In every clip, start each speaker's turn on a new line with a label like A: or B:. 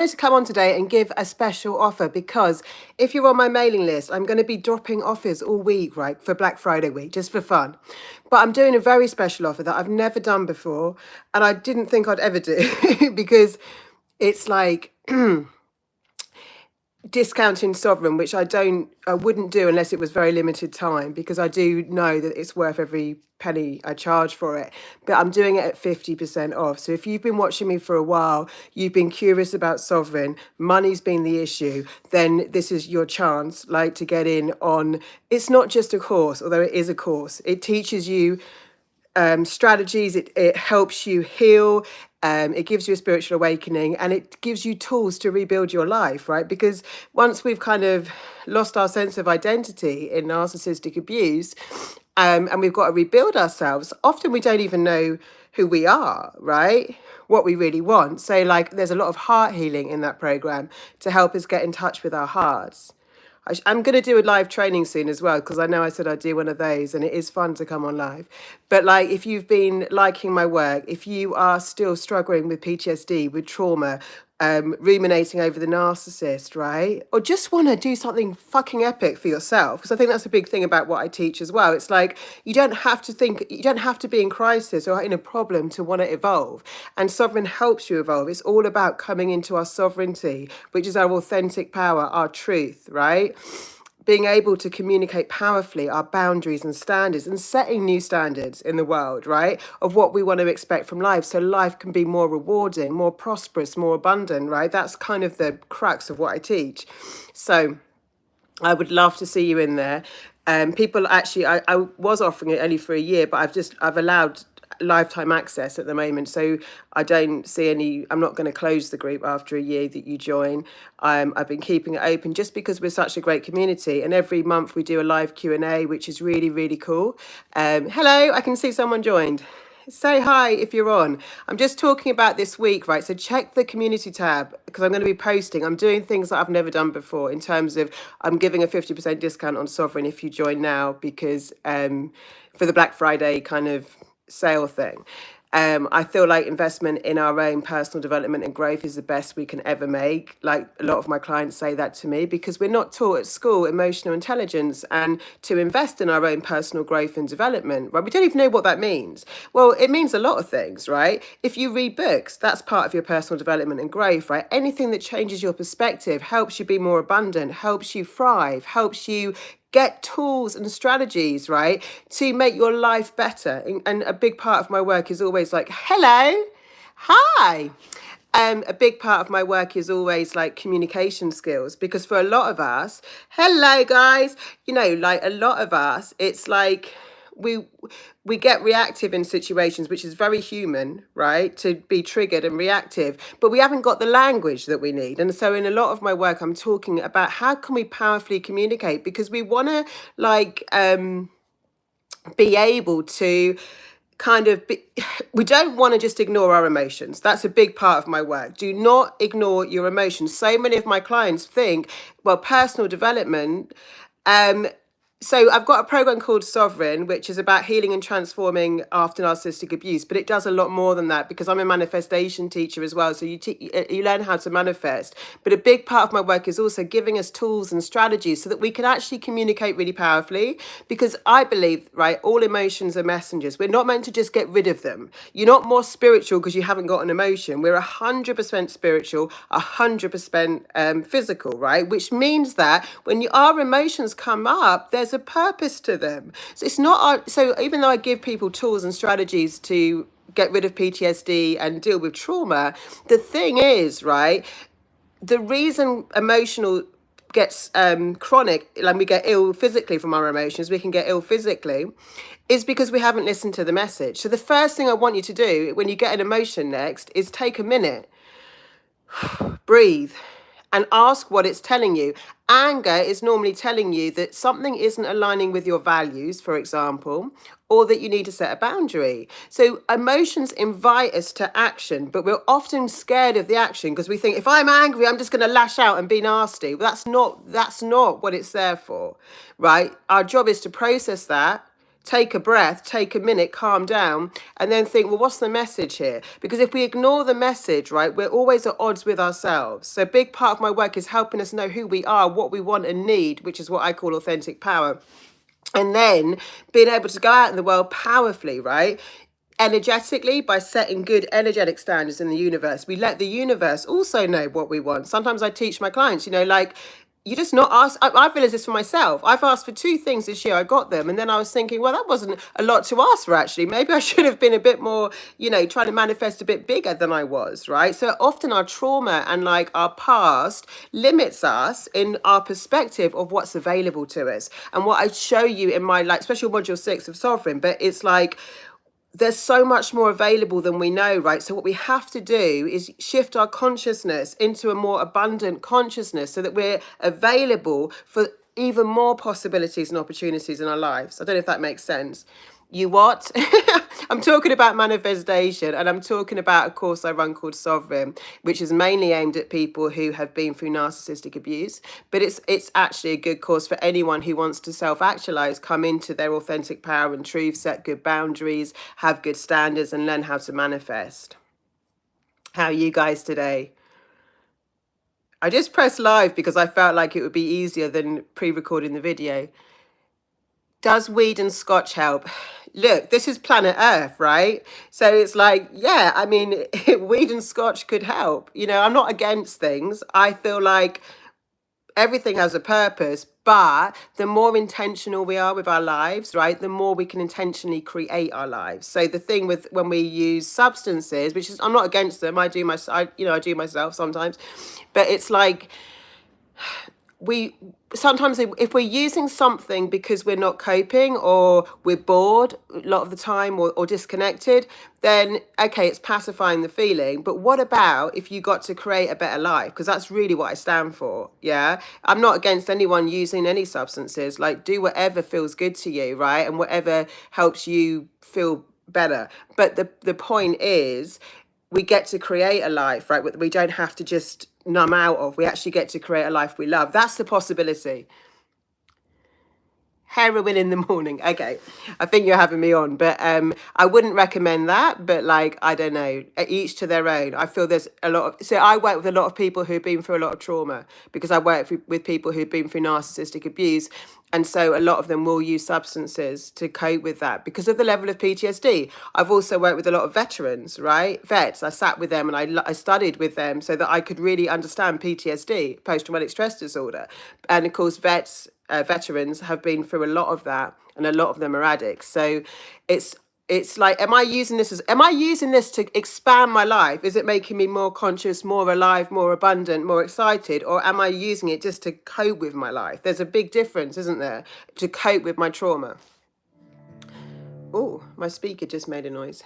A: To come on today and give a special offer because if you're on my mailing list, I'm going to be dropping offers all week, right, for Black Friday week, just for fun. But I'm doing a very special offer that I've never done before, and I didn't think I'd ever do because it's like discounting Sovereign, which I wouldn't do unless it was very limited time, because I do know that it's worth every penny I charge for it. But I'm doing it at 50% off. So if you've been watching me for a while, you've been curious about Sovereign, money's been the issue, then this is your chance, like, to get in on. It's not just a course, although it is a course. It teaches you strategies, it helps you heal, it gives you a spiritual awakening, and it gives you tools to rebuild your life, right? Because once we've kind of lost our sense of identity in narcissistic abuse, and we've got to rebuild ourselves, often we don't even know who we are, right? What we really want. So, like, there's a lot of heart healing in that program to help us get in touch with our hearts. I'm going to do a live training soon as well, because I know I said I'd do one of those, and it is fun to come on live. But, like, if you've been liking my work, if you are still struggling with PTSD, with trauma, ruminating over the narcissist, right? Or just want to do something fucking epic for yourself, because I think that's a big thing about what I teach as well. It's like, you don't have to be in crisis or in a problem to want to evolve. And Sovereign helps you evolve. It's all about coming into our sovereignty, which is our authentic power, our truth, right? Being able to communicate powerfully our boundaries and standards, and setting new standards in the world, right? Of what we want to expect from life, so life can be more rewarding, more prosperous, more abundant, right? That's kind of the crux of what I teach. So I would love to see you in there. People actually, I was offering it only for a year, but I've allowed lifetime access at the moment, so I don't see any. I'm not going to close the group after a year that you join. I've been keeping it open just because we're such a great community, and every month we do a live Q&A, which is really, really cool. Hello, I can see someone joined. Say hi if you're on. I'm just talking about this week, right? So check the community tab, because I'm going to be posting. I'm doing things that I've never done before, in terms of I'm giving a 50% discount on Sovereign if you join now, because for the Black Friday kind of sale thing. I feel like investment in our own personal development and growth is the best we can ever make. Like, a lot of my clients say that to me, because we're not taught at school emotional intelligence and to invest in our own personal growth and development, right? We don't even know what that means. Well, it means a lot of things, right? If you read books, that's part of your personal development and growth, right? Anything that changes your perspective helps you be more abundant, helps you thrive, helps you get tools and strategies, right, to make your life better. And a big part of my work is always like, hello, hi. A big part of my work is always like communication skills, because for a lot of us, hello guys, like, a lot of us, it's like we get reactive in situations, which is very human, right? To be triggered and reactive, but we haven't got the language that we need. And so in a lot of my work, I'm talking about how can we powerfully communicate, because we want to, like, be able to kind of we don't want to just ignore our emotions. That's a big part of my work. Do not ignore your emotions. So many of my clients think, well, personal development, so I've got a program called Sovereign, which is about healing and transforming after narcissistic abuse, but it does a lot more than that, because I'm a manifestation teacher as well. So you learn how to manifest. But a big part of my work is also giving us tools and strategies so that we can actually communicate really powerfully, because I believe, right, all emotions are messengers. We're not meant to just get rid of them. You're not more spiritual because you haven't got an emotion. We're 100% spiritual, 100% physical, right? Which means that when our emotions come up, there's a purpose to them. So it's not so even though I give people tools and strategies to get rid of PTSD and deal with trauma, the thing is, right, the reason emotional gets chronic, like we get ill physically from our emotions, we can get ill physically, is because we haven't listened to the message. So the first thing I want you to do when you get an emotion next is take a minute, breathe, and ask what it's telling you. Anger is normally telling you that something isn't aligning with your values, for example, or that you need to set a boundary. So emotions invite us to action, but we're often scared of the action because we think, if I'm angry, I'm just going to lash out and be nasty. Well, that's not what it's there for, right? Our job is to process that, take a breath, take a minute, calm down, and then think, well, what's the message here? Because if we ignore the message, right, we're always at odds with ourselves. So a big part of my work is helping us know who we are, what we want and need, which is what I call authentic power. And then being able to go out in the world powerfully, right? Energetically, by setting good energetic standards in the universe, we let the universe also know what we want. Sometimes I teach my clients, like, you just not ask. I've realized this for myself. I've asked for 2 things this year. I got them. And then I was thinking, well, that wasn't a lot to ask for, actually. Maybe I should have been a bit more, trying to manifest a bit bigger than I was, right? So often our trauma and like our past limits us in our perspective of what's available to us. And what I show you in my, like, special module 6 of Sovereign, but it's like, there's so much more available than we know, right? So what we have to do is shift our consciousness into a more abundant consciousness so that we're available for even more possibilities and opportunities in our lives. I don't know if that makes sense. You what? I'm talking about manifestation, and I'm talking about a course I run called Sovereign, which is mainly aimed at people who have been through narcissistic abuse. But it's actually a good course for anyone who wants to self-actualize, come into their authentic power and truth, set good boundaries, have good standards, and learn how to manifest. How are you guys today? I just pressed live because I felt like it would be easier than pre-recording the video. Does weed and scotch help? Look, this is planet Earth, right? So it's like, yeah, I mean, weed and scotch could help. I'm not against things. I feel like everything has a purpose, but the more intentional we are with our lives, right, the more we can intentionally create our lives. So the thing with when we use substances, which is, I'm not against them. I do myself sometimes, but it's like, we sometimes, if we're using something because we're not coping or we're bored a lot of the time, or disconnected, then okay, it's pacifying the feeling. But what about if you got to create a better life? Because that's really what I stand for. Yeah, I'm not against anyone using any substances. Like, do whatever feels good to you, right? And whatever helps you feel better. But the point is, we get to create a life, right? We don't have to just numb out of. We actually get to create a life we love. That's the possibility. Heroin in the morning. Okay, I think you're having me on, but I wouldn't recommend that. But like, I don't know, each to their own. I feel there's a lot of, so I work with a lot of people who've been through a lot of trauma, because I work with people who've been through narcissistic abuse. And so a lot of them will use substances to cope with that because of the level of PTSD. I've also worked with a lot of veterans, right? Vets. I sat with them and I studied with them so that I could really understand PTSD, post-traumatic stress disorder. And of course, veterans have been through a lot of that, and a lot of them are addicts. So it's like, am I using this to expand my life? Is it making me more conscious, more alive, more abundant, more excited? Or am I using it just to cope with my life? There's a big difference, isn't there? To cope with my trauma. Oh, my speaker just made a noise.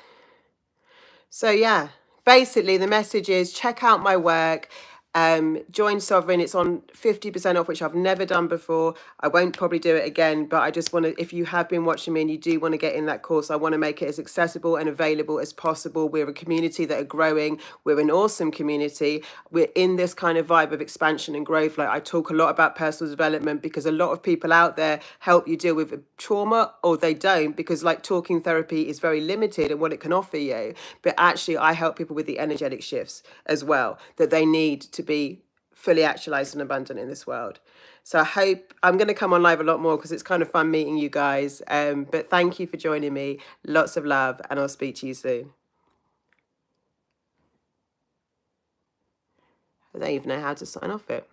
A: So yeah, basically the message is, check out my work. Join Sovereign. It's on 50% off, which I've never done before. I won't probably do it again, but I just want to, if you have been watching me and you do want to get in that course, I want to make it as accessible and available as possible. We're a community that are growing. We're an awesome community. We're in this kind of vibe of expansion and growth. Like, I talk a lot about personal development because a lot of people out there help you deal with trauma, or they don't, because like talking therapy is very limited in what it can offer you. But actually, I help people with the energetic shifts as well that they need to be fully actualized and abundant in this world. So I hope I'm going to come on live a lot more because it's kind of fun meeting you guys. But thank you for joining me. Lots of love, and I'll speak to you soon. I don't even know how to sign off it.